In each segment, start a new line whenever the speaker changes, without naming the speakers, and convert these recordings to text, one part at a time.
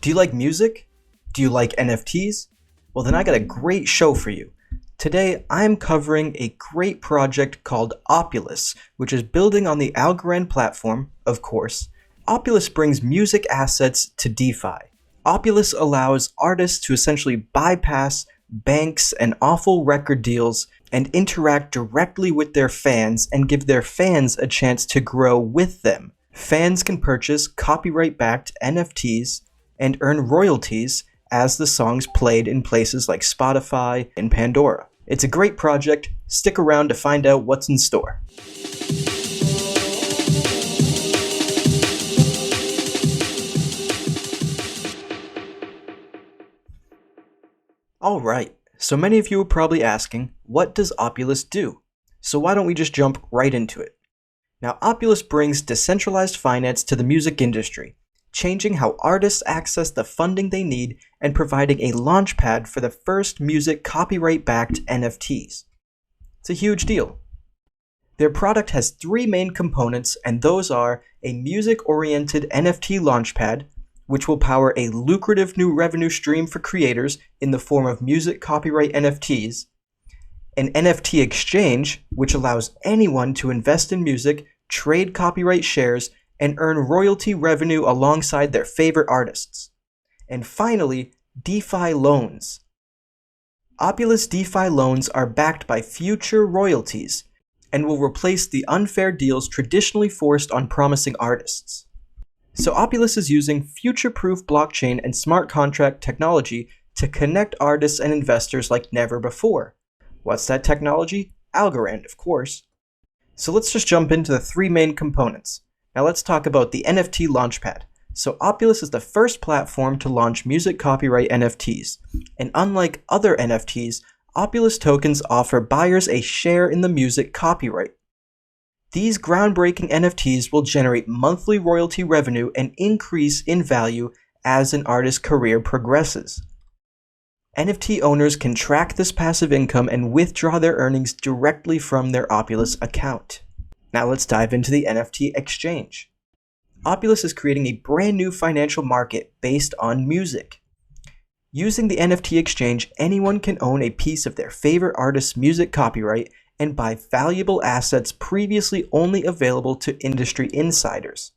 Do you like music? Do you like NFTs? Well, then I got a great show for you. Today, I'm covering a great project called Opulous, which is building on the Algorand platform, of course. Opulous brings music assets to DeFi. Opulous allows artists to essentially bypass banks and awful record deals and interact directly with their fans and give their fans a chance to grow with them. Fans can purchase copyright-backed NFTs and earn royalties as the songs played in places like Spotify and Pandora. It's a great project. Stick around to find out what's in store. Alright, so many of you are probably asking, what does Opulous do? So why don't we just jump right into it? Now, Opulous brings decentralized finance to the music industry, changing how artists access the funding they need and providing a launchpad for the first music copyright-backed NFTs. It's a huge deal. Their product has three main components, and those are a music-oriented NFT launchpad, which will power a lucrative new revenue stream for creators in the form of music copyright NFTs, an NFT exchange, which allows anyone to invest in music, trade copyright shares, and earn royalty revenue alongside their favorite artists. And finally, DeFi loans. Opulous DeFi loans are backed by future royalties and will replace the unfair deals traditionally forced on promising artists. So Opulous is using future-proof blockchain and smart contract technology to connect artists and investors like never before. What's that technology? Algorand, of course. So let's just jump into the three main components. Now let's talk about the NFT Launchpad. So Opulous is the first platform to launch music copyright NFTs. And unlike other NFTs, Opulous tokens offer buyers a share in the music copyright. These groundbreaking NFTs will generate monthly royalty revenue and increase in value as an artist's career progresses. NFT owners can track this passive income and withdraw their earnings directly from their Opulous account. Now let's dive into the NFT exchange. Opulous is creating a brand new financial market based on music. Using the NFT exchange, anyone can own a piece of their favorite artist's music copyright and buy valuable assets previously only available to industry insiders.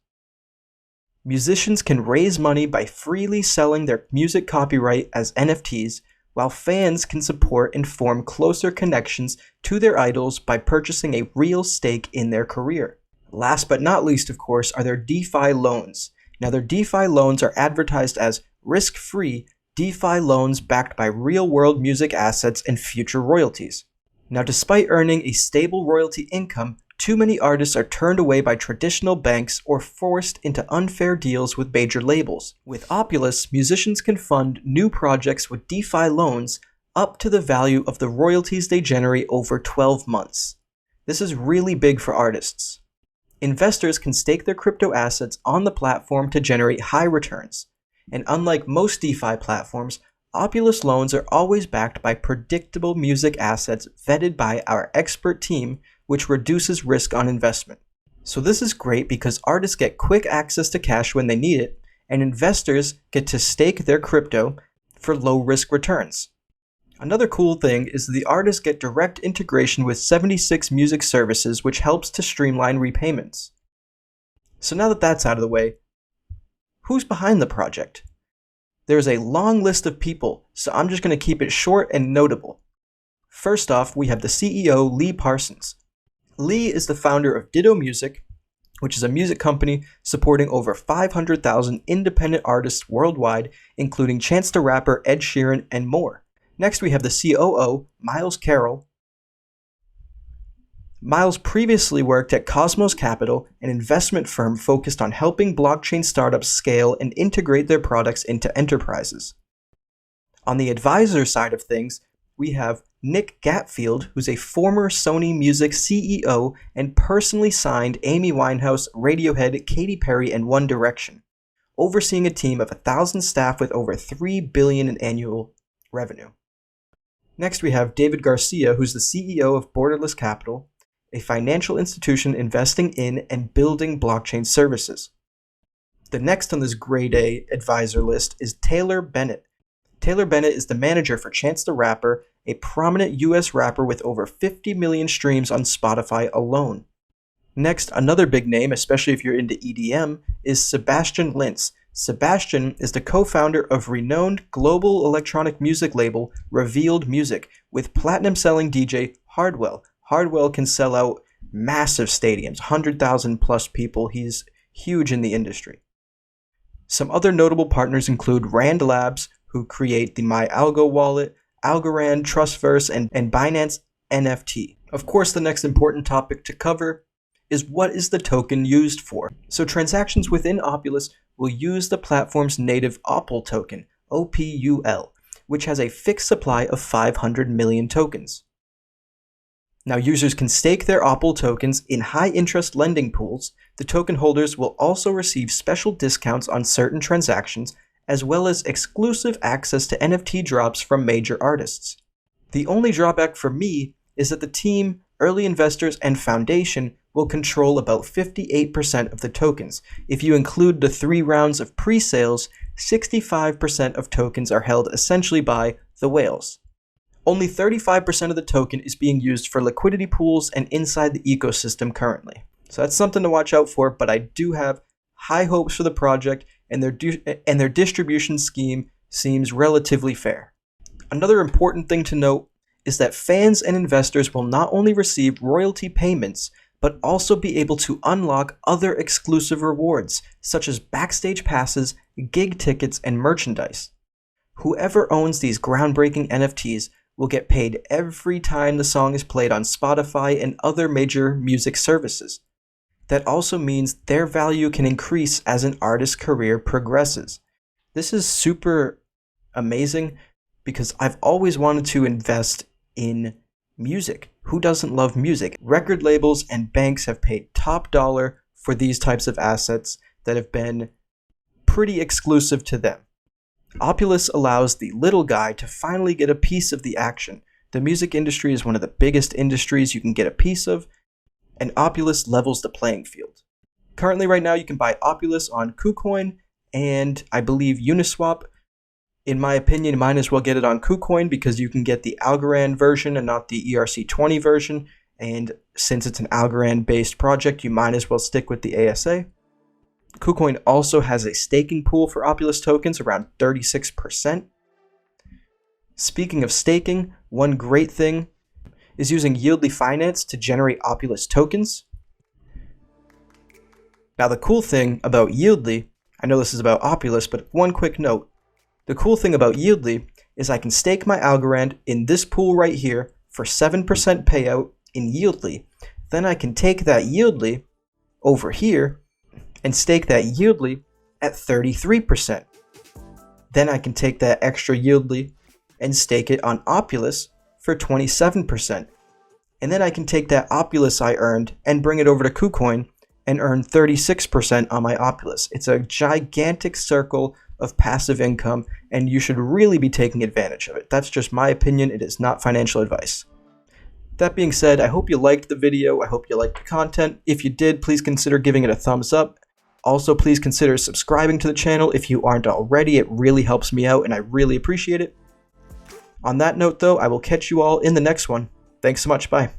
Musicians can raise money by freely selling their music copyright as NFTs, while fans can support and form closer connections to their idols by purchasing a real stake in their career. Last but not least, of course, are their DeFi loans. Now, their DeFi loans are advertised as risk-free DeFi loans backed by real-world music assets and future royalties. Now, despite earning a stable royalty income, too many artists are turned away by traditional banks or forced into unfair deals with major labels. With Opulous, musicians can fund new projects with DeFi loans up to the value of the royalties they generate over 12 months. This is really big for artists. Investors can stake their crypto assets on the platform to generate high returns. And unlike most DeFi platforms, Opulous loans are always backed by predictable music assets vetted by our expert team, which reduces risk on investment. So this is great because artists get quick access to cash when they need it, and investors get to stake their crypto for low-risk returns. Another cool thing is that the artists get direct integration with 76 music services, which helps to streamline repayments. So now that that's out of the way, who's behind the project? There's a long list of people, so I'm just going to keep it short and notable. First off, we have the CEO, Lee Parsons. Lee is the founder of Ditto Music, which is a music company supporting over 500,000 independent artists worldwide, including Chance the Rapper, Ed Sheeran, and more. Next, we have the COO, Miles Carroll. Miles previously worked at Cosmos Capital, an investment firm focused on helping blockchain startups scale and integrate their products into enterprises. On the advisor side of things, we have Nick Gatfield, who's a former Sony Music CEO and personally signed Amy Winehouse, Radiohead, Katy Perry, and One Direction, overseeing a team of 1,000 staff with over $3 billion in annual revenue. Next, we have David Garcia, who's the CEO of Borderless Capital, a financial institution investing in and building blockchain services. The next on this grade A advisor list is Taylor Bennett. Taylor Bennett is the manager for Chance the Rapper, a prominent US rapper with over 50 million streams on Spotify alone. Next, another big name, especially if you're into EDM, is Sebastian Lintz. Sebastian is the co-founder of renowned global electronic music label Revealed Music with platinum-selling DJ Hardwell. Hardwell can sell out massive stadiums, 100,000 plus people. He's huge in the industry. Some other notable partners include Rand Labs, who create the MyAlgo wallet, Algorand, Trustverse, and Binance NFT. Of course, the next important topic to cover is what is the token used for. So transactions within Opulous will use the platform's native OPUL token, OPUL, which has a fixed supply of 500 million tokens. Now users can stake their OPUL tokens in high-interest lending pools. The token holders will also receive special discounts on certain transactions, as well as exclusive access to NFT drops from major artists. The only drawback for me is that the team, early investors, and foundation will control about 58% of the tokens. If you include the 3 rounds of pre-sales, 65% of tokens are held essentially by the whales. Only 35% of the token is being used for liquidity pools and inside the ecosystem currently. So that's something to watch out for, but I do have high hopes for the project, and their distribution scheme seems relatively fair. Another important thing to note is that fans and investors will not only receive royalty payments, but also be able to unlock other exclusive rewards, such as backstage passes, gig tickets, and merchandise. Whoever owns these groundbreaking NFTs will get paid every time the song is played on Spotify and other major music services. That also means their value can increase as an artist's career progresses. This is super amazing because I've always wanted to invest in music. Who doesn't love music? Record labels and banks have paid top dollar for these types of assets that have been pretty exclusive to them. Opulous allows the little guy to finally get a piece of the action. The music industry is one of the biggest industries you can get a piece of, and Opulous levels the playing field. Currently right now you can buy Opulous on KuCoin and I believe Uniswap. In my opinion, might as well get it on KuCoin because you can get the Algorand version and not the ERC20 version. And since it's an Algorand-based project, you might as well stick with the ASA. KuCoin also has a staking pool for Opulous tokens, around 36%. Speaking of staking, one great thing is using Yieldly Finance to generate Opulous tokens. Now the cool thing about Yieldly, I know this is about Opulous, but one quick note. The cool thing about Yieldly is I can stake my Algorand in this pool right here for 7% payout in Yieldly. Then I can take that Yieldly over here and stake that Yieldly at 33%. Then I can take that extra Yieldly and stake it on Opulous for 27%. And then I can take that Opulous I earned and bring it over to KuCoin and earn 36% on my Opulous. It's a gigantic circle of passive income, and you should really be taking advantage of it. That's just my opinion. It is not financial advice. That being said, I hope you liked the video. I hope you liked the content. If you did, please consider giving it a thumbs up. Also, please consider subscribing to the channel if you aren't already. It really helps me out, and I really appreciate it. On that note, though, I will catch you all in the next one. Thanks so much. Bye.